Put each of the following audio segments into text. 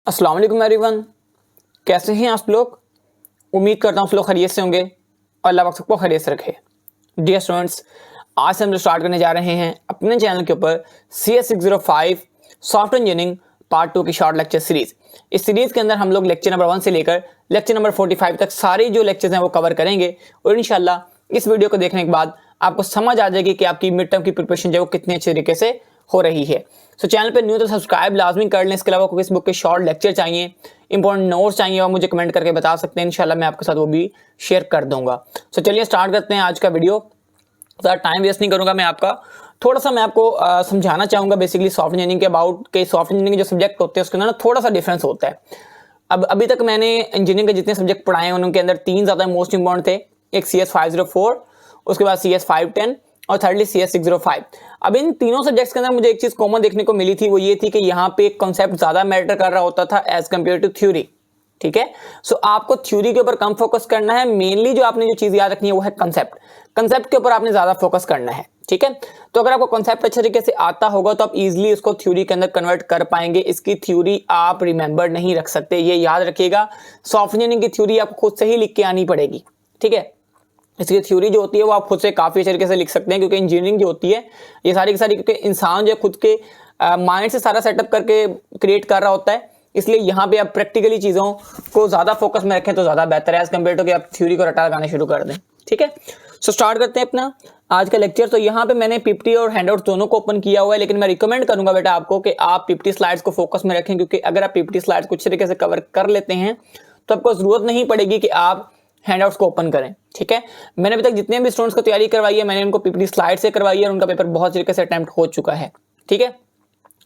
अस्सलाम वालेकुम एवरीवन। कैसे हैं आप लोग? उम्मीद करता हूँ आप लोग खैरियत से होंगे और अल्लाह पाक सबको खैरियत से रखे। डियर स्टूडेंट्स, आज से हम लोग स्टार्ट करने जा रहे हैं अपने चैनल के ऊपर CS605 सॉफ्टवेयर इंजीनियरिंग पार्ट 2 की शॉर्ट लेक्चर सीरीज। इस सीरीज के अंदर हम लोग लेक्चर नंबर 1 से लेकर लेक्चर नंबर 45 तक सारी जो लेक्चर्स हैं वो कवर करेंगे और इंशाल्लाह इस वीडियो को देखने के बाद आपको समझ आ जाएगी कि आपकी मिड टर्म की प्रिपरेशन जो है वो कितने अच्छे तरीके से हो रही है। सो चैनल पे न्यू तो सब्सक्राइब लाजमी कर लें। इसके अलावा कोई इस बुक के शॉर्ट लेक्चर चाहिए, इंपॉर्टेंट नोट्स चाहिए और मुझे कमेंट करके बता सकते हैं, इंशाल्लाह मैं आपके साथ वो भी शेयर कर दूंगा। सो चलिए स्टार्ट करते हैं आज का वीडियो। ज़्यादा टाइम वेस्ट नहीं करूंगा मैं आपका। थोड़ा सा मैं आपको समझाना चाहूँगा बेसिकली सॉफ्टवेयर इंजीनियरिंग के अबाउट के सॉफ्टवेयर इंजीनियरिंग के जो सब्जेक्ट होते हैं उसके अंदर ना थोड़ा सा डिफरेंस होता है। अब अभी तक मैंने इंजीनियरिंग के जितने सब्जेक्ट पढ़ाए हैं उनके अंदर 3 ज़्यादा मोस्ट इंपॉर्टेंट थे। एक CS504, उसके बाद CS510 और थर्डली CS605। अब इन तीनों सब्जेक्ट्स के अंदर मुझे एक चीज़ कॉमन देखने को मिली थी, वो ये थी कि यहाँ पे एक कॉन्सेप्ट ज़्यादा मैटर कर रहा होता था एज कम्पेयर टू थ्योरी। ठीक है, सो आपको थ्योरी के ऊपर कम फोकस करना है। मेनली जो आपने जो चीज़ याद रखनी है वो है कंसेप्ट के ऊपर आपने ज़्यादा फोकस करना है। ठीक है, तो अगर आपको कॉन्सेप्ट अच्छे तरीके से आता होगा तो आप इजीली इसको थ्योरी के अंदर कन्वर्ट कर पाएंगे। इसकी थ्योरी आप रिमेंबर नहीं रख सकते, ये याद रखिएगा। सॉफ्टवेयर इंजीनियरिंग की थ्योरी आपको खुद से ही लिख के आनी पड़ेगी। ठीक है, इसकी थ्योरी जो होती है वो आप खुद से काफ़ी अच्छे तरीके से लिख सकते हैं, क्योंकि इंजीनियरिंग जो होती है ये सारी की सारी क्योंकि इंसान जो खुद के माइंड से सारा सेटअप करके क्रिएट कर रहा होता है, इसलिए यहाँ पे आप प्रैक्टिकली चीज़ों को ज़्यादा फोकस में रखें तो ज़्यादा बेहतर है एज कम्पेयर टू कि आप थ्योरी को रटा लगाना शुरू कर दें। ठीक है, सो स्टार्ट करते हैं अपना आज का लेक्चर। तो यहाँ पे मैंने पीपीटी और हैंडआउट दोनों को ओपन किया हुआ है, लेकिन मैं रिकमेंड करूंगा बेटा आपको कि आप पीपीटी स्लाइड्स को फोकस में रखें, क्योंकि अगर आप पीपीटी स्लाइड्स को अच्छे तरीके से कवर कर लेते हैं तो आपको जरूरत नहीं पड़ेगी कि आप हैंडआउट्स को ओपन करें। ठीक है, मैंने अभी तक जितने भी स्टूडेंट्स को तैयारी करवाई है मैंने उनको पीपीटी स्लाइड से करवाई है और उनका पेपर बहुत तरीके से अटेम्प्ट हो चुका है। ठीक है,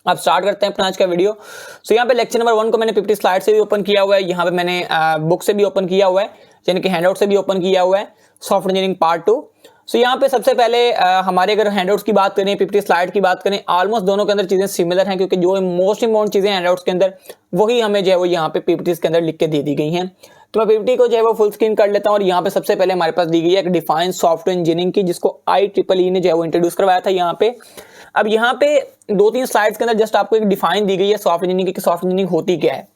अब स्टार्ट करते हैं अपना आज का वीडियो। सो यहाँ पे लेक्चर नंबर 1 को मैंने पीपीटी स्लाइड से भी ओपन किया हुआ है, यहाँ पे मैंने बुक से भी ओपन किया हुआ है, यानी कि हैंडआउट से भी ओपन किया हुआ है, सॉफ्टवेयर इंजीनियरिंग पार्ट 2। सो यहाँ पे सबसे पहले हमारे अगर हैंडआउट्स की बात करें, पीपीटी स्लाइड की बात करें, ऑलमोस्ट दोनों के अंदर चीजें सिमिलर हैं, क्योंकि जो मोस्ट इंपॉर्टेंट चीजें हैंडआउट्स के अंदर वही हमें जो है वो यहाँ पे पीपीटी के अंदर लिख के दे दी गई हैं। तो मैं पीपीटी को जो है वो फुल स्क्रीन कर लेता हूँ और यहाँ पे सबसे पहले हमारे पास दी गई है एक डिफाइन सॉफ्टवेयर इंजीनियरिंग की, जिसको IEEE ने जो है वो इंट्रोड्यूस करवाया था यहाँ पे। अब यहाँ पे 2-3 स्लाइड्स के अंदर जस्ट आपको एक डिफाइन दी गई है सॉफ्टवेयर इंजीनियरिंग की, सॉफ्टवेयर इंजीनियरिंग होती क्या है।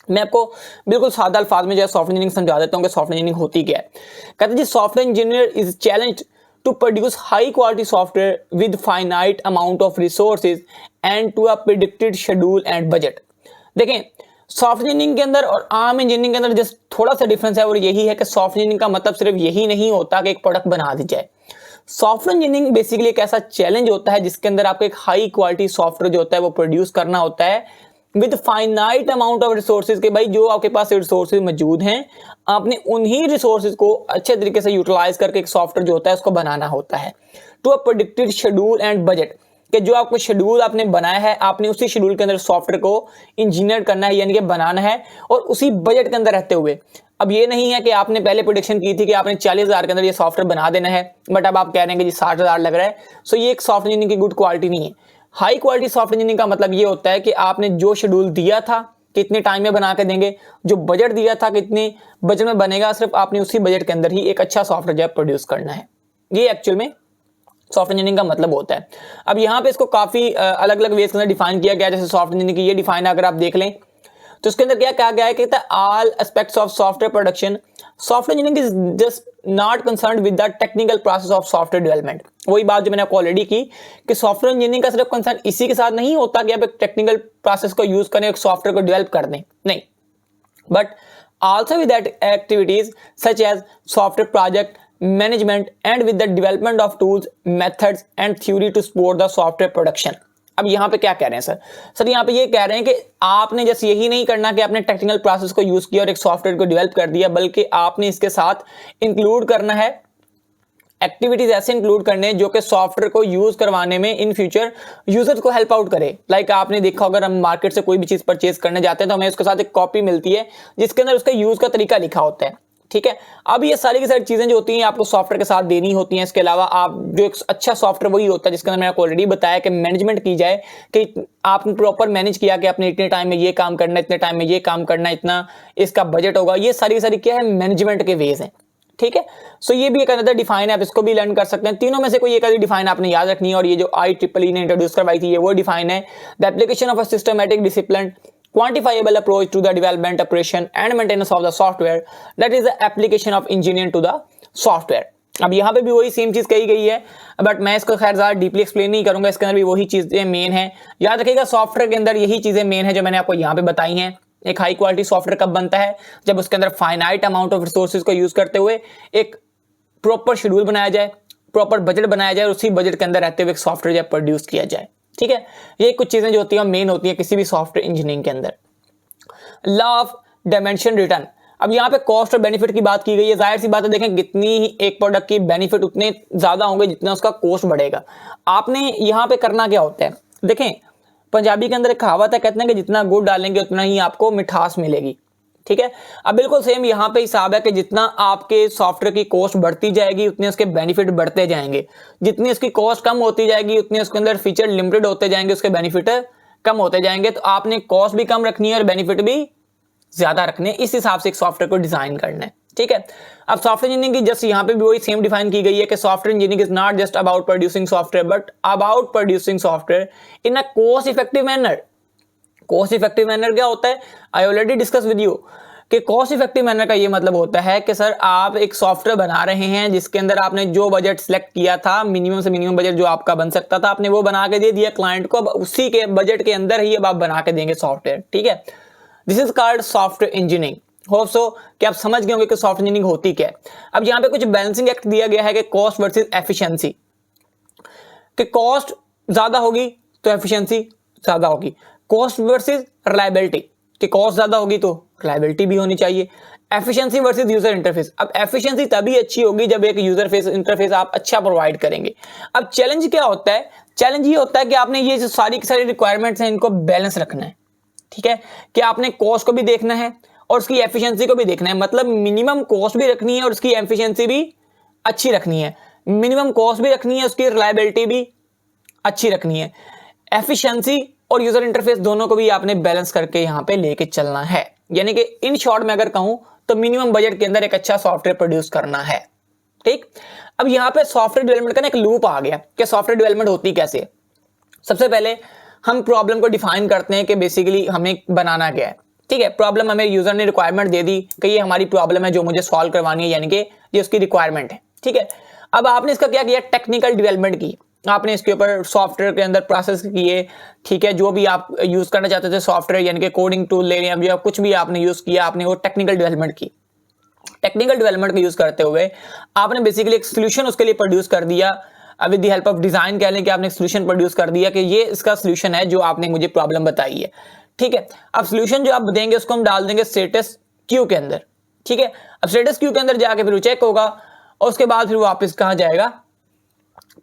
मैं आपको बिल्कुल सादा अल्फाज में जो है सॉफ्टवेयर इंजीनियरिंग समझा देता हूँ कि सॉफ्टवेयर इंजीनियरिंग होती क्या है। कहते हैं जी, software engineer is challenge to produce high quality software with finite amount of resources and to a predicted schedule and budget. देखें, सॉफ्टवेयर इंजीनियरिंग के अंदर और आम इंजीनियरिंग के अंदर जस्ट थोड़ा सा डिफरेंस है, और यही है कि सॉफ्टवेयर इंजीनियरिंग का मतलब सिर्फ यही नहीं होता कि एक प्रोडक्ट बना दी जाए। सॉफ्टवेयर इंजीनियरिंग बेसिकली एक ऐसा चैलेंज होता है जिसके अंदर आपको एक हाई क्वालिटी सॉफ्टवेयर जो होता है वो प्रोड्यूस करना होता है with finite amount of resources के। भाई जो आपके पास रिसोर्सेज मौजूद हैं, आपने उन्हीं रिसोर्सेज को अच्छे तरीके से यूटिलाइज करके एक सॉफ्टवेयर जो होता है उसको बनाना होता है to a predicted schedule and budget, कि जो आपको शेड्यूल आपने बनाया है आपने उसी शेड्यूल के अंदर सॉफ्टवेयर को इंजीनियर करना है, यानी कि बनाना है, और उसी बजट के अंदर रहते हुए। अब ये नहीं है कि आपने पहले प्रोडिक्शन की थी कि आपने 40,000 के अंदर ये सॉफ्टवेयर बना देना है, बट अब आप कह रहे हैं कि जी 60,000 लग रहा है। सो ये एक सॉफ्टवेयर इंजीनियरिंग की गुड क्वालिटी नहीं है। हाई क्वालिटी सॉफ्टवेयर इंजीनियरिंग का मतलब ये होता है कि आपने जो शेड्यूल दिया था कितने टाइम में बना के देंगे, जो बजट दिया था कितने बजट में बनेगा, सिर्फ आपने उसी बजट के अंदर ही एक अच्छा सॉफ्टवेयर जो है प्रोड्यूस करना है। ये एक्चुअल में सॉफ्टवेयर इंजीनियरिंग का मतलब होता है। अब यहाँ पे इसको काफी अलग अलग वेज के अंदर डिफाइन किया गया, जैसे सॉफ्टवेयर इंजीनियरिंग की ये डिफाइन अगर आप देख लें तो इसके अंदर क्या कहा गया है कि all aspects of software production, software engineering is just not concerned with the technical process of software development. वही बात जो मैंने आपको ऑलरेडी की कि सॉफ्टवेयर इंजीनियरिंग का सिर्फ कंसर्न इसी के साथ नहीं होता कि आप एक टेक्निकल प्रोसेस को यूज करें, एक सॉफ्टवेयर को डेवलप कर दें, नहीं, but also with that activities such as software project management and with the development of tools, methods and theory to support the software production। अब यहाँ पे क्या कह रहे हैं सर यहाँ पे ये कह रहे हैं कि आपने जैसे यही नहीं करना कि आपने टेक्निकल प्रोसेस को यूज किया और एक सॉफ्टवेयर को डेवलप कर दिया, बल्कि आपने इसके साथ इंक्लूड करना है एक्टिविटीज ऐसे इंक्लूड करने जो कि सॉफ्टवेयर को यूज करवाने में इन फ्यूचर यूजर्स को हेल्प आउट करे। लाइक आपने देखा अगर हम मार्केट से कोई भी चीज परचेज करने जाते हैं तो हमें उसके साथ एक कॉपी मिलती है जिसके अंदर उसका यूज का तरीका लिखा होता है। ठीक है, अब ये सारी की सारी चीजें जो होती हैं आपको सॉफ्टवेयर के साथ देनी होती हैं। इसके अलावा आप जो एक अच्छा सॉफ्टवेयर वही होता है जिसके अंदर मैंने आपको ऑलरेडी बताया कि मैनेजमेंट की जाए, कि आपने प्रॉपर मैनेज किया कि आपने इतने टाइम में ये काम करना, इतने टाइम में ये काम करना, इतना इसका बजट होगा। ये सारी क्या है, मैनेजमेंट के वेज हैं। ठीक है, सो ये भी एक अनदर डिफाइन है, आप इसको भी लर्न कर सकते हैं। तीनों में से कोई एक आधी डिफाइन आपने याद रखनी है, और ये जो IEEE ने इंट्रोड्यूस करवाई थी ये वो डिफाइन है, the application of a systematic discipline quantifiable approach to the development, operation and maintenance of the software, that is the application of engineering to the software. अब यहाँ पे भी वही सेम चीज कही गई है, बट मैं इसको खैर ज्यादा डीपली एक्सप्लेन नहीं करूंगा, इसके अंदर भी वही चीजें मेन है। याद रखिएगा सॉफ्टवेयर के अंदर यही चीजें मेन है जो मैंने आपको यहाँ पे बताई हैं। एक हाई क्वालिटी सॉफ्टवेयर कब बनता है, जब उसके अंदर फाइनाइट अमाउंट ऑफ रिसोर्सेज को यूज करते हुए एक प्रॉपर शेड्यूल बनाया जाए, प्रॉपर बजट बनाया जाए और उसी बजट के अंदर रहते हुए एक सॉफ्टवेयर प्रोड्यूस किया जाए। ठीक है, ये कुछ चीजें जो होती हैं मेन होती है किसी भी सॉफ्टवेयर इंजीनियरिंग के अंदर। लॉ ऑफ डायमेंशन रिटर्न, अब यहाँ पे कॉस्ट और बेनिफिट की बात की गई है। जाहिर सी बात है, देखें जितनी ही एक प्रोडक्ट की बेनिफिट उतने ज्यादा होंगे जितना उसका कॉस्ट बढ़ेगा। आपने यहाँ पे करना क्या होता है, देखें पंजाबी के अंदर एक कहावत है, कहते हैं कि जितना गुड़ डालेंगे उतना ही आपको मिठास मिलेगी। ठीक है, अब बिल्कुल सेम यहाँ पे हिसाब है कि जितना आपके सॉफ्टवेयर की कॉस्ट बढ़ती जाएगी उतने उसके बेनिफिट बढ़ते जाएंगे, जितनी उसकी कॉस्ट कम होती जाएगी उतने उसके अंदर फीचर लिमिटेड होते जाएंगे, उसके बेनिफिट कम होते जाएंगे। तो आपने कॉस्ट भी कम रखनी है और बेनिफिट भी ज्यादा रखने, इस हिसाब से एक सॉफ्टवेयर को डिजाइन करना है। ठीक है, अब सॉफ्टवेयर इंजीनियरिंग की जस्ट यहाँ पे भी वही सेम डिफाइन की गई है कि software engineering is not just about producing software but about producing software in a cost effective manner. Cost effective manner क्या होता है, I already discuss with you कि कॉस्ट इफेक्टिव मैनर का ये मतलब होता है कि सर आप एक सॉफ्टवेयर बना रहे हैं जिसके अंदर आपने जो बजट सिलेक्ट किया था, मिनिमम से मिनिमम बजट जो आपका बन सकता था, आपने वो बना के दे दिया क्लाइंट को। अब उसी के बजट के अंदर ही अब आप बना के देंगे सॉफ्टवेयर। ठीक है, this is called software engineering. Hope so कि आप समझ गए होंगे कि सॉफ्टवेयर इंजीनियरिंग होती क्या है। अब यहाँ पे कुछ बैलेंसिंग एक्ट दिया गया है कि कॉस्ट वर्सेज एफिशिएंसी, कि कॉस्ट ज्यादा होगी तो एफिशिएंसी ज्यादा होगी। कॉस्ट वर्सेज रिलायबिलिटी, कि कॉस्ट ज्यादा होगी तो रिलायबिलिटी भी होनी चाहिए। एफिशिएंसी वर्सेज यूजर इंटरफेस, अब एफिशिएंसी तभी अच्छी होगी जब एक यूजर फेस इंटरफेस आप अच्छा प्रोवाइड करेंगे। अब चैलेंज क्या होता है, चैलेंज ये होता है कि आपने ये जो सारी की सारी रिक्वायरमेंट्स हैं इनको बैलेंस रखना है। ठीक है, कि आपने कॉस्ट को भी देखना है और उसकी एफिशिएंसी को भी देखना है, मतलब मिनिमम कॉस्ट भी रखनी है और उसकी एफिशिएंसी भी अच्छी रखनी है, मिनिमम कॉस्ट भी रखनी है, उसकी रिलायबिलिटी भी अच्छी रखनी है। एफिशिएंसी और यूजर इंटरफेस दोनों को भी आपने बैलेंस करके यहां पे लेके चलना है। यानी कि इन शॉर्ट में अगर कहूं तो मिनिमम बजट के अंदर एक अच्छा सॉफ्टवेयर प्रोड्यूस करना है। ठीक, अब यहां पे सॉफ्टवेयर डेवलपमेंट का एक लूप आ गया कि सॉफ्टवेयर डेवलपमेंट होती कैसे। सबसे पहले हम प्रॉब्लम को डिफाइन करते हैं कि बेसिकली हमें बनाना क्या है। ठीक है, प्रॉब्लम हमें यूजर ने रिक्वायरमेंट दे दी कि ये हमारी प्रॉब्लम है जो मुझे सॉल्व करवानी है, यानी कि ये उसकी रिक्वायरमेंट है। ठीक है, अब आपने इसका क्या किया, टेक्निकल डेवलपमेंट की, आपने इसके ऊपर सॉफ्टवेयर के अंदर प्रोसेस किए। ठीक है, जो भी आप यूज करना चाहते थे सॉफ्टवेयर, यानी कि कोडिंग टूल ले रहे हैं या कुछ भी आपने यूज किया, आपने वो टेक्निकल डेवलपमेंट की। टेक्निकल डेवलपमेंट का यूज करते हुए आपने बेसिकली एक सोल्यूशन उसके लिए प्रोड्यूस कर दिया। With the help of design कह लें कि आपने एक सोल्यूशन प्रोड्यूस कर दिया कि ये इसका सोल्यूशन है जो आपने मुझे प्रॉब्लम बताई है। ठीक है, अब सोल्यूशन जो आप देंगे उसको हम डाल देंगे स्टेटस क्यू के अंदर। ठीक है, अब स्टेटस क्यू के अंदर जाके फिर वो चेक होगा और उसके बाद फिर वापस कहां जाएगा,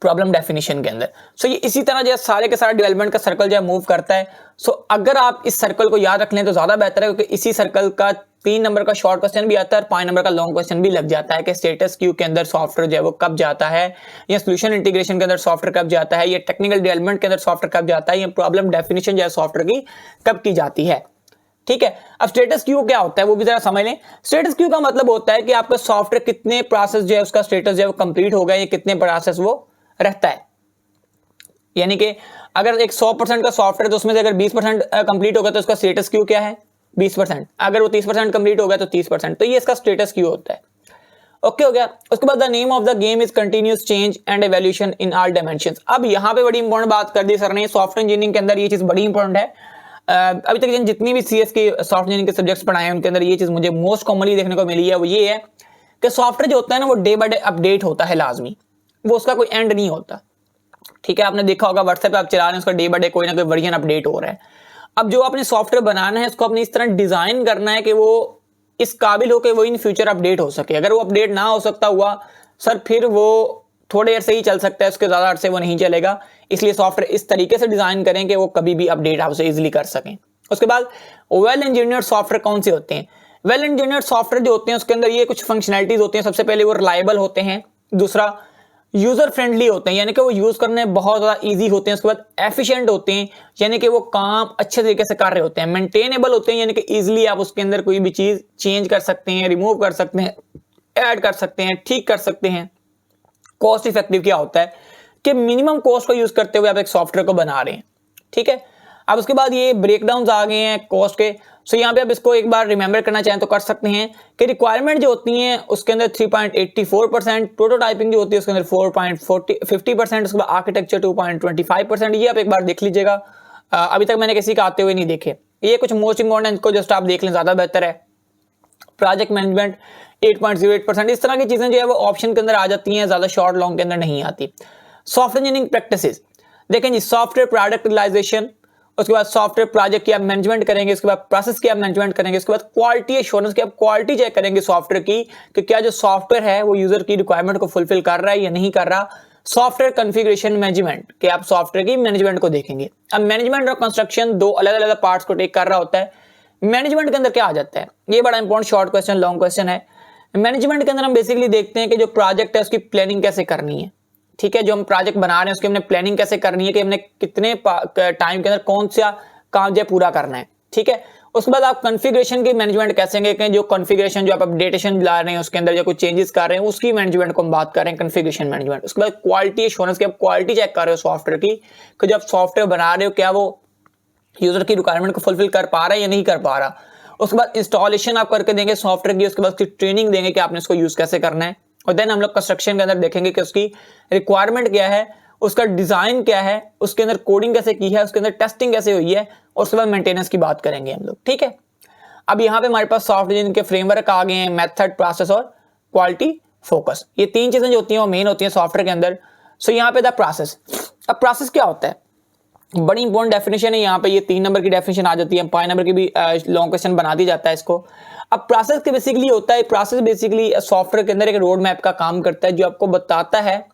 प्रॉब्लम डेफिनेशन के अंदर। सो ये इसी तरह जो सारे के सारे डेवलपमेंट का सर्कल जो मूव करता है। सो अगर आप इस सर्कल को याद रख लें तो ज्यादा बेहतर है, क्योंकि इसी सर्कल का 3 नंबर का शॉर्ट क्वेश्चन भी आता है और 5 नंबर का लॉन्ग क्वेश्चन भी लग जाता है कि स्टेटस क्यू के अंदर सॉफ्टवेयर जो है वो कब जाता है, या सोल्यूशन इंटीग्रेशन के अंदर सॉफ्टवेयर कब जाता है, या टेक्निकल डेवलपमेंट के अंदर सॉफ्टवेयर कब जाता है, या प्रॉब्लम डेफिनेशन जो है सॉफ्टवेयर की कब की जाती है। ठीक है, अब स्टेटस क्यू क्या होता है वो भी जरा समझ लें। स्टेटस क्यू का मतलब होता है कि आपका सॉफ्टवेयर कितने प्रोसेस जो है उसका स्टेटस जो है वो कंप्लीट हो गया, या कितने प्रोसेस वो रहता है। यानी कि अगर एक 100% का सॉफ्टवेयर तो उसमें से अगर 20% कंप्लीट होगा तो उसका स्टेटस क्यू क्या है, 20%। अगर वो 30% कंप्लीट हो गया तो 30%, तो ये इसका स्टेटस क्यू होता है। ओके हो गया। उसके बाद the name of the game is continuous change and evolution in all dimensions. अब यहाँ पे बड़ी इंपॉर्टेंट बात कर दी सर ने, सॉफ्टवेयर इंजीनियरिंग के अंदर ये चीज बड़ी इंपॉर्टेंट है। अभी तक जितनी भी सीएस के सॉफ्टवेयर इंजीनियरिंग के सब्जेक्ट्स पढ़ाए हैं उनके अंदर ये चीज मुझे मोस्ट कॉमनली देखने को मिली है, वो ये है कि सॉफ्टवेयर जो होता है ना वो डे बाय डे अपडेट होता है लाजमी, वो उसका कोई एंड नहीं होता। ठीक है, आपने देखा होगा व्हाट्सएप पे आप चला रहे हैं उसका डे बाय डे कोई ना कोई वर्जन अपडेट हो रहा है। अब जो आपने सॉफ्टवेयर बनाना है उसको अपने इस तरह डिजाइन करना है कि वो इस काबिल हो कि वो इन फ्यूचर अपडेट हो सके। अगर वो अपडेट ना हो सकता हुआ सर फिर वो थोड़े देर से ही चल सकता है, उसके ज्यादा अरसे वो नहीं चलेगा। इसलिए सॉफ्टवेयर इस तरीके से डिजाइन करें कि वो कभी भी अपडेट आपसे इजिली कर सकें। उसके बाद वेल इंजीनियर्ड सॉफ्टवेयर कौन से होते हैं, वेल इंजीनियर्ड सॉफ्टवेयर जो होते हैं उसके अंदर ये कुछ फंक्शनैलिटीज होती हैं। सबसे पहले वो रिलायबल होते हैं, दूसरा यूजर फ्रेंडली होते हैं यानी कि वो यूज करने बहुत ज्यादा इजी होते हैं। उसके बाद एफिशिएंट होते हैं यानी कि वो काम अच्छे तरीके से कर रहे होते हैं। मेंटेनेबल होते हैं यानी कि इजीली आप उसके अंदर कोई भी चीज चेंज कर सकते हैं, रिमूव कर सकते हैं, ऐड कर सकते हैं, ठीक कर सकते हैं। कॉस्ट इफेक्टिव क्या होता है कि मिनिमम कॉस्ट को यूज करते हुए आप एक सॉफ्टवेयर को बना रहे हैं। ठीक है, अब उसके बाद ये ब्रेकडाउन आ गए हैं कॉस्ट के। सो यहाँ पे आप इसको एक बार रिमेंबर करना चाहें तो कर सकते हैं कि रिक्वायरमेंट जो होती हैं उसके अंदर 3.84%, प्रोटोटाइपिंग जो होती है उसके अंदर 4.50%, उसके बाद आर्किटेक्चर 2.25%। ये आप एक बार देख लीजिएगा, अभी तक मैंने किसी का आते हुए नहीं देखे। ये कुछ मोस्ट इंपॉर्टेंट, इनको जस्ट आप देख लें ज़्यादा बेहतर है। Project management 8.08%। इस तरह की चीज़ें जो है वो ऑप्शन के अंदर आ जाती हैं, ज़्यादा शॉर्ट लॉन्ग के अंदर नहीं आती। सॉफ्टवेयर इंजीनियरिंग प्रैक्टिसेस देखें जी, सॉफ्टवेयर प्रोडक्ट रियलाइजेशन, उसके बाद सॉफ्टवेयर प्रोजेक्ट की आप मैनेजमेंट करेंगे, उसके बाद प्रोसेस की आप मैनेजमेंट करेंगे, उसके बाद क्वालिटी एश्योरेंस की आप क्वालिटी चेक करेंगे सॉफ्टवेयर की कि क्या जो सॉफ्टवेयर है वो यूजर की रिक्वायरमेंट को फुलफिल कर रहा है या नहीं कर रहा। सॉफ्टवेयर कॉन्फ़िगरेशन मैनेजमेंट के आप सॉफ्टवेयर की मैनेजमेंट को देखेंगे। अब मैनेजमेंट और कंस्ट्रक्शन दो अलग अलग पार्ट्स को टेक कर रहा होता है। मैनेजमेंट के अंदर क्या आ जाता है, ये बड़ा important short question long question है। मैनेजमेंट के अंदर हम बेसिकली देखते हैं कि जो प्रोजेक्ट है उसकी प्लानिंग कैसे करनी है। ठीक है, जो हम प्रोजेक्ट बना रहे हैं उसकी हमने प्लानिंग कैसे करनी है कि हमने कितने टाइम के अंदर कौन सा काम जो पूरा करना है। ठीक है, उसके बाद आप कॉन्फ़िगरेशन की मैनेजमेंट कैसे करेंगे, जो कॉन्फ़िगरेशन जो आप अपडेटेशन ला रहे हैं उसके अंदर जो कुछ चेंजेस कर रहे हैं उसकी मैनेजमेंट को हम बात कर रहे हैं, कॉन्फ़िगरेशन मैनेजमेंट। उसके बाद क्वालिटी एश्योरेंस की आप क्वालिटी चेक कर रहे हो सॉफ्टवेयर की कि जब सॉफ्टवेयर बना रहे हो क्या वो यूजर की रिक्वायरमेंट को फुलफिल कर पा रहा है या नहीं कर पा रहा। उसके बाद इंस्टॉलेशन आप करके देंगे सॉफ्टवेयर की, उसके बाद उसकी ट्रेनिंग देंगे कि आपने इसको यूज कैसे करना है। और देन हम लोग कंस्ट्रक्शन के अंदर देखेंगे कि उसकी रिक्वायरमेंट क्या है, उसका डिजाइन क्या है, उसके अंदर कोडिंग कैसे की है, उसके अंदर टेस्टिंग कैसे हुई है, और उसके बाद मेंटेनेंस की बात करेंगे हम लोग। ठीक है, अब यहाँ पे हमारे पास सॉफ्टवेयर के फ्रेमवर्क आ गए हैं, मेथड, प्रोसेस और क्वालिटी फोकस। ये तीन चीजें जो होती हैं वो मेन होती हैं सॉफ्टवेयर के अंदर। सो यहाँ पे द प्रोसेस। अब प्रोसेस क्या होता है, बड़ी इंपॉर्टेंट डेफिनेशन है यहाँ पे, ये 3 नंबर की डेफिनेशन आ जाती है, 5 नंबर की भी लॉन्ग क्वेश्चन बना दी जाता है इसको। अब प्रोसेस के बेसिकली होता है, प्रोसेस बेसिकली सॉफ्टवेयर के अंदर एक रोड मैप का काम करता है जो आपको बताता है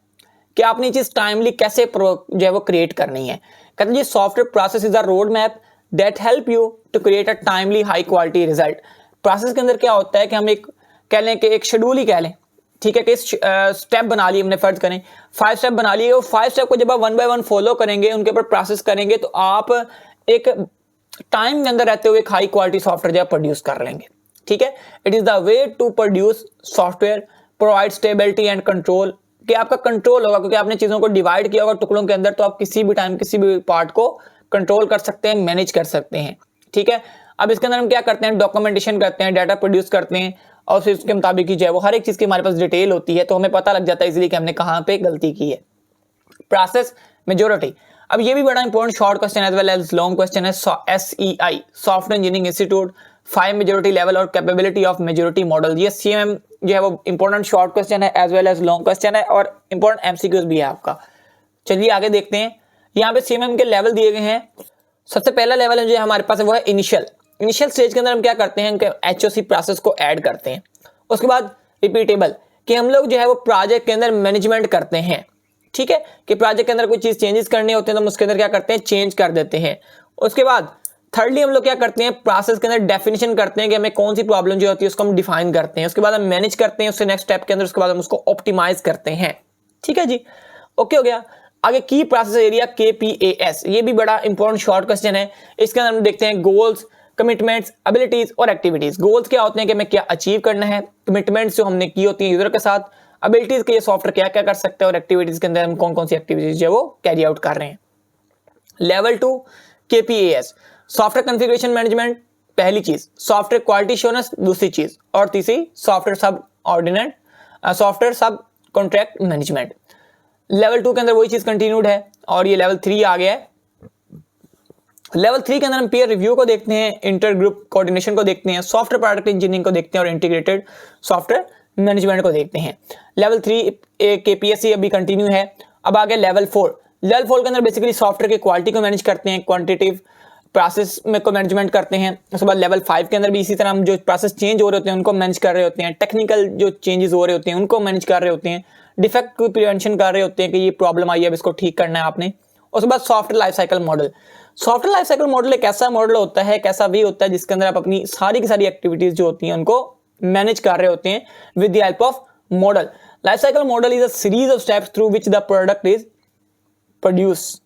कि आपने ये चीज टाइमली कैसे जो है वो क्रिएट करनी है। कहते हैं software process is a road map that help you to create a timely high quality result. Process के अंदर क्या होता है कि हम एक कह लें कि एक शेड्यूल ही कह लें। ठीक है, कि स्टेप बना लिए हमने, फर्ज करें 5 स्टेप बना लिए, और 5 स्टेप को जब आप 1 बाय 1 फॉलो करेंगे, उनके ऊपर प्रोसेस करेंगे, तो आप एक टाइम के अंदर रहते हुए एक हाई क्वालिटी सॉफ्टवेयर जो प्रोड्यूस कर लेंगे। ठीक है, it is the way to produce software provide stability and control, कि आपका कंट्रोल होगा क्योंकि आपने चीजों को डिवाइड किया होगा टुकड़ों के अंदर, तो आप किसी भी टाइम किसी भी पार्ट को कंट्रोल कर सकते हैं, मैनेज कर सकते हैं। ठीक है, अब इसके अंदर हम क्या करते हैं, डॉक्यूमेंटेशन करते हैं, डाटा प्रोड्यूस करते हैं, और फिर उसके मुताबिक ही जो है वो हर एक चीज की हमारे पास डिटेल होती है, तो हमें पता लग जाता है इजीली कि हमने कहाँ पे गलती की है। Process maturity. अब ये भी बड़ा important short question as well as long question है। SEI software engineering institute 5 maturity level और कैपेबिलिटी ऑफ मेजॉरिटी मॉडल। ये CMM जो है वो इंपॉर्टेंट शॉर्ट क्वेश्चन है as well as long question है, और इंपॉर्टेंट MCQs भी है आपका। चलिए आगे देखते हैं, यहाँ पे CMM के लेवल दिए गए हैं। सबसे पहला लेवल है जो हमारे पास है वो है इनिशियल स्टेज के अंदर हम क्या करते हैं, HOC प्रोसेस को ऐड करते हैं। उसके बाद रिपीटेबल, कि हम लोग जो है वो प्रोजेक्ट के अंदर मैनेजमेंट करते हैं। ठीक है, कि प्रोजेक्ट के अंदर कोई चीज चेंजेस करने होते हैं तो हम उसके अंदर क्या करते हैं, चेंज कर देते हैं। उसके बाद थर्डली हम लोग क्या करते हैं, प्रोसेस के अंदर डेफिनेशन करते हैं कि हमें कौन सी प्रॉब्लम जो होती है उसको हम डिफाइन करते हैं। उसके बाद हम मैनेज करते हैं उससे नेक्स्ट स्टेप के अंदर, उसके बाद हम उसको ऑप्टिमाइज करते हैं। ठीक है जी, ओके हो गया। आगे की प्रोसेस एरिया KPAS, ये भी बड़ा इंपॉर्टेंट शॉर्ट क्वेश्चन है। इसके अंदर हम देखते हैं गोल्स, कमिटमेंट्स, एबिलिटीज और एक्टिविटीज। गोल्स क्या होते हैं कि हमें क्या अचीव करना है, कमिटमेंट्स जो हमने की होती है यूजर के साथ, एबिलिटीज के ये सॉफ्टवेयर क्या क्या कर सकते हैं, और एक्टिविटीज के अंदर हम कौन कौन सी एक्टिविटीज जो है वो कैरी आउट कर रहे हैं। Level 2 KPAS software configuration management, पहली चीज सॉफ्टवेयर क्वालिटी एश्योरेंस, दूसरी चीज, और तीसरी सॉफ्टवेयर सब कॉन्ट्रैक्ट मैनेजमेंट। लेवल 2 के अंदर वही चीज कंटिन्यूड है, और ये लेवल 3 आ गया है। लेवल 3 के अंदर हम पीयर रिव्यू को देखते हैं, इंटर ग्रुप कोऑर्डिनेशन को देखते हैं, सॉफ्टवेयर प्रोडक्ट इंजीनियरिंग को देखते हैं, और इंटीग्रेटेड सॉफ्टवेयर मैनेजमेंट को देखते हैं। लेवल 3 KPSC अभी कंटिन्यू है। अब आगे लेवल 4। लेवल 4 के अंदर बेसिकली सॉफ्टवेयर की क्वालिटी को मैनेज करते हैं, क्वांटिटेटिव प्रोसेस में को मैनेजमेंट करते हैं। उसके बाद लेवल 5 के अंदर भी इसी तरह हम जो प्रोसेस चेंज हो रहे होते हैं उनको मैनेज कर रहे होते हैं, टेक्निकल जो चेंजेस हो रहे होते हैं उनको मैनेज कर रहे होते हैं, डिफेक्ट को प्रिवेंशन कर रहे होते हैं कि ये प्रॉब्लम आई है अब इसको ठीक करना है आपने। उसके बाद software life cycle model. Software life cycle model एक ऐसा मॉडल होता है, कैसा भी होता है जिसके अंदर आप अपनी सारी की सारी एक्टिविटीज जो होती हैं उनको मैनेज कर रहे होते हैं with the help of model. Life cycle model is a series of steps through which the product is produce.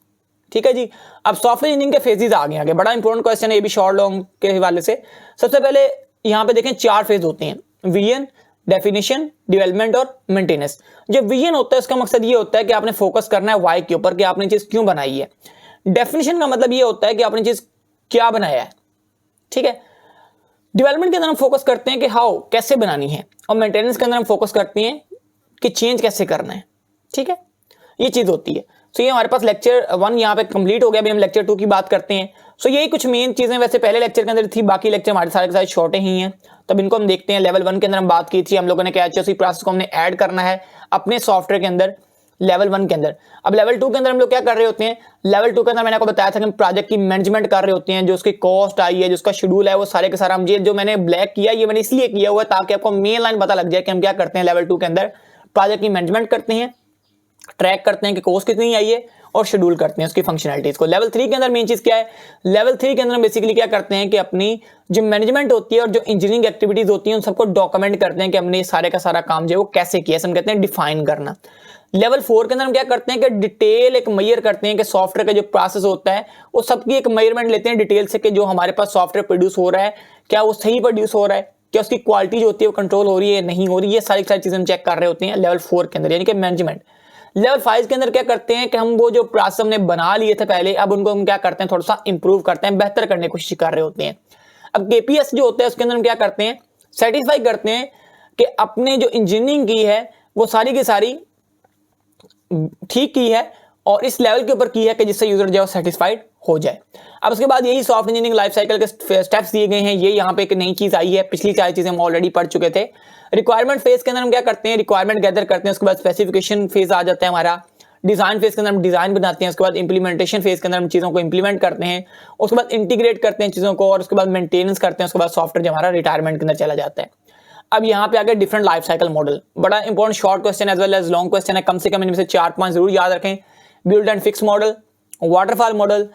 ठीक है जी, अब सॉफ्टवेयर इंजीनियरिंग के फेजेस आ गए आगे, बड़ा इंपॉर्टेंट क्वेश्चन है ये भी शॉर्ट लॉन्ग के हवाले से। सबसे पहले यहाँ पे देखें 4 फेज होते हैं, विजन, डेफिनेशन, डेवलपमेंट और मेंटेनेंस। जो विजन होता है उसका मकसद ये होता है कि आपने फोकस करना है वाई के ऊपर कि आपने चीज क्यों बनाई है। डेफिनेशन का मतलब ये होता है कि आपने चीज क्या बनाया है, ठीक है। डेवलपमेंट के अंदर हम फोकस करते हैं कि हाउ कैसे बनानी है, और मेंटेनेंस के अंदर हम फोकस करते हैं कि चेंज कैसे करना है, ठीक है, ये चीज होती है। सो ये हमारे पास लेक्चर 1 यहाँ पे कंप्लीट हो गया। अभी हम लेक्चर 2 की बात करते हैं। सो यही कुछ मेन चीजें वैसे पहले लेक्चर के अंदर थी, बाकी लेक्चर हमारे सारे के सारे छोटे ही हैं, तब इनको हम देखते हैं। लेवल 1 के अंदर हम बात की थी, हम लोगों ने क्या HOC प्रोसेस को हमने ऐड करना है अपने सॉफ्टवेयर के अंदर लेवल 1 के अंदर। अब लेवल 2 के अंदर हम लोग क्या कर रहे होते हैं, लेवल 2 के अंदर मैंने आपको बताया था कि हम प्रोजेक्ट की मैनेजमेंट कर रहे होते हैं, जो उसकी कॉस्ट आई है, जो उसका शेड्यूल है, वो सारे के सारा हम जो मैंने ब्लैक किया ये मैंने इसलिए किया हुआ ताकि आपको मेन लाइन पता लग जाए कि हम क्या करते हैं। लेवल 2 के अंदर प्रोजेक्ट की मैनेजमेंट करते हैं, ट्रैक करते हैं कि कॉस्ट कितनी आई है, और शेड्यूल करते हैं उसकी फंक्शनैलिटीज को। लेवल 3 के अंदर मेन चीज क्या है, लेवल 3 के अंदर बेसिकली क्या करते हैं कि अपनी जो मैनेजमेंट होती है और जो इंजीनियरिंग एक्टिविटीज होती हैं उन सबको डॉक्यूमेंट करते हैं कि हमने सारे का सारा काम जो है वो कैसे किया, हम कहते हैं डिफाइन करना। लेवल 4 के अंदर हम क्या करते हैं कि डिटेल एक मेजर करते हैं कि सॉफ्टवेयर का जो प्रोसेस होता है वो सबकी एक मेजरमेंट लेते हैं डिटेल से, कि जो हमारे पास सॉफ्टवेयर प्रोड्यूस हो रहा है क्या वो सही प्रोड्यूस हो रहा है, क्या उसकी क्वालिटी जो होती है वो कंट्रोल हो रही है नहीं हो रही है, सारी चीजें हम चेक कर रहे होते हैं लेवल 4 के अंदर, यानी कि मैनेजमेंट। लेवल 5 के अंदर क्या करते हैं कि हम वो जो प्रोसेस हमने बना लिए थे पहले, अब उनको हम क्या करते हैं, थोड़ा सा इंप्रूव करते हैं, बेहतर करने की कोशिश कर रहे होते हैं। अब KPS जो होता है उसके अंदर हम क्या करते हैं, सेटिस्फाई करते हैं कि अपने जो इंजीनियरिंग की है वो सारी की सारी ठीक की है और इस लेवल के ऊपर की है कि जिससे यूजर जो है सेटिस्फाइड हो जाए। अब उसके बाद यही सॉफ्ट इंजीनियरिंग लाइफ साइकिल के स्टेप्स दिए गए हैं। ये यहाँ पे एक नई चीज आई है, पिछली सारी चीजें हम ऑलरेडी पढ़ चुके थे। रिक्वायरमेंट फेज के अंदर हम क्या करते हैं, रिक्वायरमेंट गैदर करते हैं, उसके बाद स्पेसिफिकेशन फेज आ जाता है हमारा, डिजाइन फेज के अंदर हम डिजाइन बनाते हैं, उसके बाद इंप्लीमेंटेशन फेज के अंदर हम चीजों को इंप्लीमेंट करते हैं, उसके बाद इंटीग्रेट करते हैं चीजों को, और उसके बाद मेंटेनेंस करते हैं, उसके बाद सॉफ्टवेयर जो हमारा रिटायरमेंट के अंदर चला जाता है। अब यहाँ पे आगे डिफरेंट लाइफ साइकिल मॉडल, बड़ा important short question as well as long question है, कम से कम इनमें से 4 5 जरूर याद रखें। Build and fix model, waterfall model,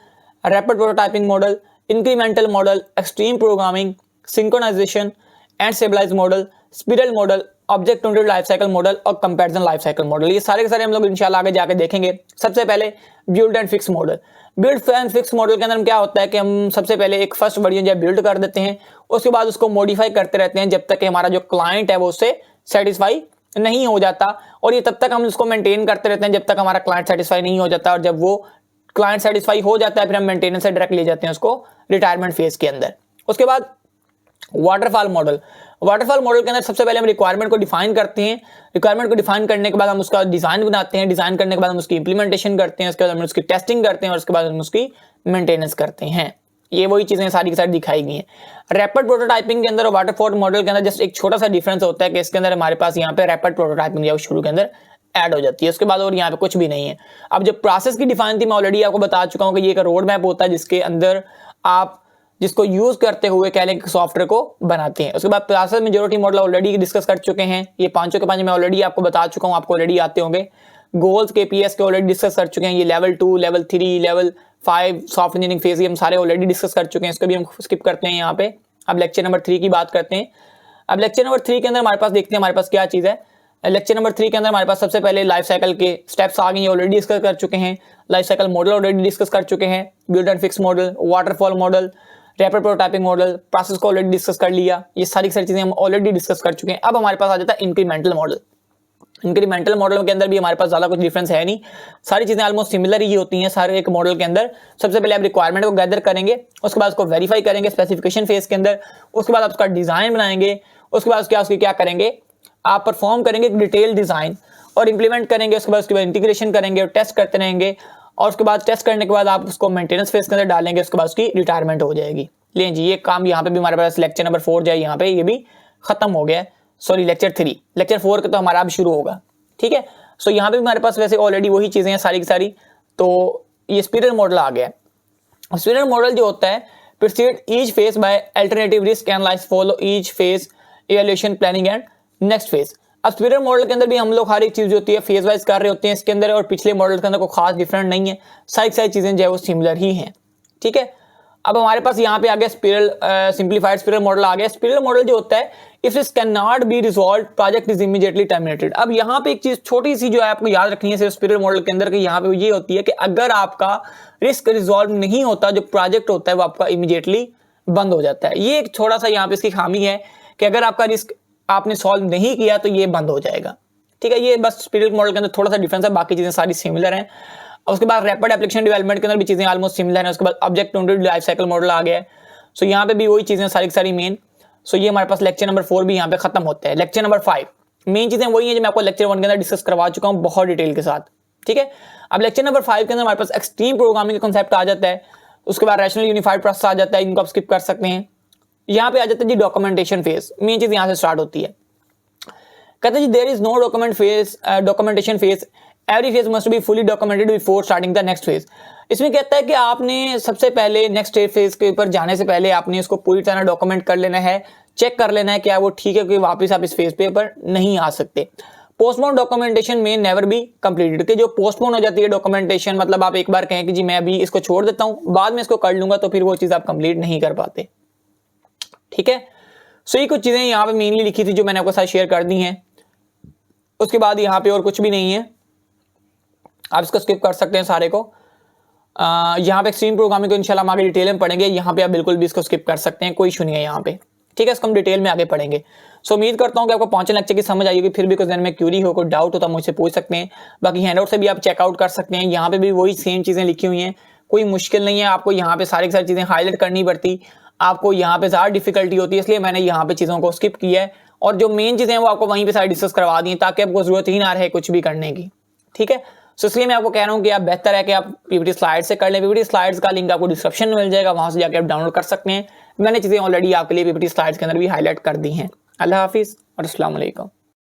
rapid prototyping model, incremental model, extreme programming, synchronisation and stabilise model, spiral model, object oriented life cycle model और comparison life cycle model. ये सारे के सारे हम लोग इंशाल्लाह आगे जाके देखेंगे। सबसे पहले build and fix model. Build and fix model के अंदर क्या होता है कि हम सबसे पहले एक फर्स्ट वर्जन जो बिल्ड कर देते हैं, उसके बाद उसको मॉडिफाई करते रहते हैं जब तक कि हमारा जो क्लाइंट है वो उससे सेटिस्फाई नहीं हो जाता, और ये तब तक हम उसको मेंटेन करते रहते हैं जब तक हमारा क्लाइंट सेटिस्फाई नहीं हो जाता, और जब वो क्लाइंट सेटिस्फाई हो जाता है फिर हम मेंटेनेंस से डायरेक्ट ले जाते हैं उसको रिटायरमेंट फेज के अंदर। उसके बाद वाटरफॉल मॉडल। वाटरफॉल मॉडल के अंदर सबसे पहले हम रिक्वायरमेंट को डिफाइन करते हैं, रिक्वायरमेंट को डिफाइन करने के बाद हम उसका डिजाइन बनाते हैं, डिजाइन करने के बाद हम उसकी इंप्लीमेंटेशन करते हैं, उसके बाद हम उसकी टेस्टिंग करते हैं और उसके बाद हम उसकी मेंटेनेंस करते हैं। ये वही चीजें सारी की सारी दिखाई गई हैं। रैपिड प्रोटोटाइपिंग के अंदर और वाटरफॉल मॉडल के अंदर जस्ट एक छोटा सा डिफरेंस होता है कि इसके अंदर हमारे पास यहाँ पे रैपिड प्रोटोटाइपिंग जो शुरू के अंदर ऐड हो जाती है, उसके बाद और यहाँ पे कुछ भी नहीं है। अब जो प्रोसेस की डिफाइन थी मैं ऑलरेडी आपको बता चुका हूँ कि ये एक रोड मैप होता है जिसके अंदर आप जिसको यूज करते हुए कह लें कि सॉफ्टवेयर को बनाते हैं। उसके बाद process majority model already discuss कर चुके हैं, ये पांचों के पांच मैं ऑलरेडी आपको बता चुका हूँ, आपको ऑलरेडी आते होंगे। गोल्स KPS के ऑलरेडी डिस्कस कर चुके हैं, ये level 2, level 3, level 5 soft engineering phase हम सारे ऑलरेडी डिस्कस कर चुके हैं, इसको भी हम स्किप करते हैं यहाँ पे। अब लेक्चर नंबर 3 की बात करते हैं। अब लेक्चर नंबर 3 के अंदर हमारे पास देखते हैं हमारे पास क्या चीज है। लेक्चर नंबर 3 के अंदर हमारे पास सबसे पहले लाइफ साइकिल के स्टेप्स आ गए, ऑलरेडी डिस्कस कर चुके हैं। Life cycle model already discuss कर चुके हैं, build and fix model, waterfall model, rapid prototyping model, process को ऑलरेडी डिस्कस कर लिया। ये सारी चीजें हम ऑलरेडी डिस्कस कर चुके हैं। अब हमारे पास आ जाता है इंक्रीमेंटल मॉडल। इंक्रीमेंटल मॉडल के अंदर भी हमारे पास ज्यादा कुछ डिफरेंस है नहीं, सारी चीजें ऑलमोस्ट सिमिलर ही होती हैं सारे एक मॉडल के अंदर। सबसे पहले आप रिक्वायरमेंट को गैदर करेंगे, उसके बाद उसको वेरीफाई करेंगे स्पेसिफिकेशन फेज के अंदर, उसके बाद आप उसका डिजाइन बनाएंगे, उसके बाद उसकी क्या करेंगे, आप परफॉर्म करेंगे डिटेल डिजाइन और इंप्लीमेंट करेंगे, उसके बाद इंटीग्रेशन करेंगे और टेस्ट करते रहेंगे, और उसके बाद टेस्ट करने के बाद आप उसको मेंटेनेंस फेज के अंदर डालेंगे, उसके बाद उसकी रिटायरमेंट हो जाएगी। लें जी, ये काम यहाँ पे भी हमारे पास लेक्चर नंबर 4 जाए, यहाँ पे ये भी खत्म हो गया, सॉरी लेक्चर 3, लेक्चर 4 का तो हमारा अब शुरू होगा, ठीक है। सो यहाँ पे भी हमारे पास वैसे ऑलरेडी वही चीजें हैं सारी की सारी। तो ये स्पिरल मॉडल आ गया। स्पिरल मॉडल जो होता है, proceed each phase by alternative risk analyse, follow each phase evaluation, planning and next phase. अब स्पिरल मॉडल के अंदर भी हम लोग हर एक चीज होती है फेज वाइज कर रहे होते हैं इसके अंदर, और पिछले मॉडल के अंदर कोई खास डिफरेंट नहीं है, सारी चीजें जो है वो सिमिलर ही हैं, ठीक है। अब हमारे पास यहाँ पे आ गया स्पिरल सिंप्लीफाइड स्पिरल मॉडल आ गया। स्पिरल मॉडल जो होता है, if this can not be resolve project is immediately terminated. अब यहाँ पे एक चीज छोटी सी जो है आपको याद रखनी है सिर्फ स्पिरल मॉडल के अंदर, कि यहाँ पे ये होती है कि अगर आपका रिस्क रिजॉल्व नहीं होता, जो प्रोजेक्ट होता है वो आपका इमीडिएटली बंद हो जाता है। ये एक थोड़ा सा यहाँ पे इसकी खामी है कि अगर आपका रिस्क आपने सॉल्व नहीं किया तो ये बंद हो जाएगा, ठीक है। ये बस स्पिरल मॉडल के अंदर थोड़ा सा डिफरेंस है, बाकी चीजें सारी सिमिलर हैं। और उसके बाद रैपिड एप्लीकेशन डेवलपमेंट के अंदर भी चीजें ऑलमोस्ट सिमिलर है। उसके बाद object oriented life cycle model आ गया है। सो यहाँ पे भी वही चीजें सारी की सारी मेन। सो ये हमारे पास लेक्चर नंबर 4 भी यहाँ पे खत्म होता है। लेक्चर नंबर 5 मेन चीजें वही है जो मैं आपको लेक्चर 1 के अंदर डिस्कस करवा चुका हूँ बहुत डिटेल के साथ, ठीक है। अब लेक्चर नंबर 5 के अंदर हमारे पास एक्सट्रीम प्रोग्रामिंग का कंसेप्ट आ जाता है। उसके बाद रैशनल यूनिफाइड प्रोसेस आ जाता है, इनको आप स्किप कर सकते हैं। यहाँ पे आ जाता है जी डॉक्यूमेंटेशन फेज, मेन चीज यहाँ से स्टार्ट होती है। कहते हैं जी there is no documentation phase, every phase must be fully documented before starting the next phase. इसमें कहता है कि आपने सबसे पहले नेक्स्ट फेज के ऊपर जाने से पहले आपने इसको पूरी तरह डॉक्यूमेंट कर लेना है, चेक कर लेना है क्या वो ठीक है, क्योंकि वापस आप इस फेज पे ऊपर नहीं आ सकते। पोस्टपोन डॉक्यूमेंटेशन में नेवर बी कंप्लीटेड, कि जो पोस्टपोन हो जाती है डॉक्यूमेंटेशन, मतलब आप एक बार कहें कि जी मैं अभी इसको छोड़ देता हूं, बाद में इसको कर लूंगा, तो फिर वो चीज आप कंप्लीट नहीं कर पाते, ठीक है। सो ये कुछ चीजें यहाँ पे मेनली लिखी थी जो मैंने आपके साथ शेयर कर दी हैं। उसके बाद यहाँ पे और कुछ भी नहीं है, आप इसको स्किप कर सकते हैं सारे को। यहाँ पे एक्सट्रीम प्रोग्रामिंग को इंशाल्लाह हम आगे डिटेल में पढ़ेंगे, यहाँ पे आप बिल्कुल भी इसको स्किप कर सकते हैं, कोई इशू नहीं है यहाँ पे, ठीक है। इसको हम डिटेल में आगे पढ़ेंगे। सो उम्मीद करता हूँ कि आपको पांचों लेक्चर की समझ आई होगी। फिर भी कुछ दिन में क्यूरी हो, कोई डाउट हो तो मुझसे पूछ सकते हैं। बाकी हैंडआउट से भी आप चेकआउट कर सकते हैं, यहाँ पे भी वही सेम चीजें लिखी हुई हैं, कोई मुश्किल नहीं है। आपको यहाँ पे सारी की सारी चीजें हाईलाइट करनी पड़ती, आपको यहाँ पे ज्यादा डिफिकल्टी होती है, इसलिए मैंने यहाँ पे चीजों को स्किप किया है और जो मेन चीजें हैं वो आपको वहीं पे सारी डिस्कस करवा दी, ताकि आपको जरूरत ही ना रहे कुछ भी करने की, ठीक है। सो इसलिए मैं आपको कह रहा हूँ कि आप बेहतर है कि आप पीपीटी स्लाइड से कर लें। पीपीटी स्लाइड्स का लिंक आपको डिस्क्रिप्शन में मिल जाएगा, वहां से जाकर आप डाउनलोड कर सकते हैं। मैंने चीजें ऑलरेडी आपके लिए पीपीटी स्लाइड्स के अंदर भी हाईलाइट कर दी हैं। अल्लाह हाफिज और अस्सलाम वालेकुम।